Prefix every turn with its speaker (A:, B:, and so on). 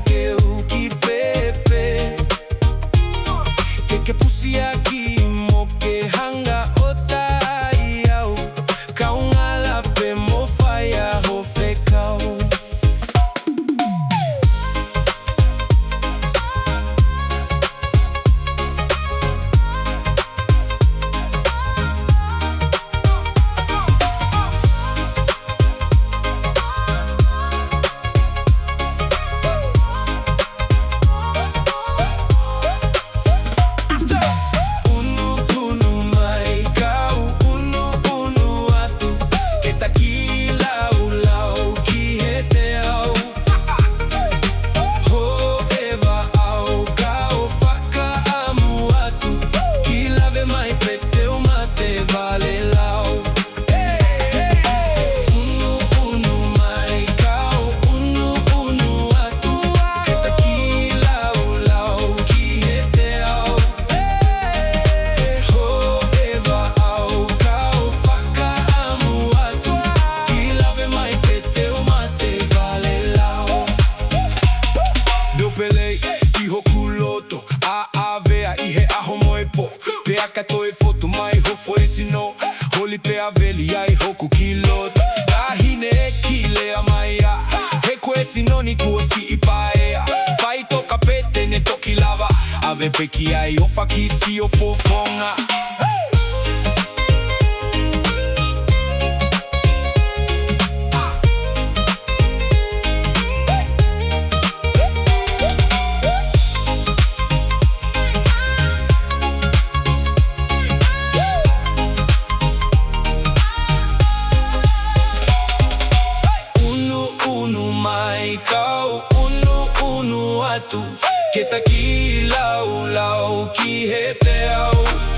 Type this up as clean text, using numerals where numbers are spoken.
A: que o que pepe que pusi aqui mo que hanga ota iau kaungala pe mo faya ho fekau.
B: I hoku loto, a avea i he aho moepo. Pe aka toe foto mai ho foi sino. Holi pe aveli ai hoku kiloto. Ahine ki lea mai a. He koe sinoni kuosi i paea. Fai toka pete ne toki lava. Ave peki ai o fakisi o fofonga.
A: Mai kau unu atu ke taki lau lau ki he te au.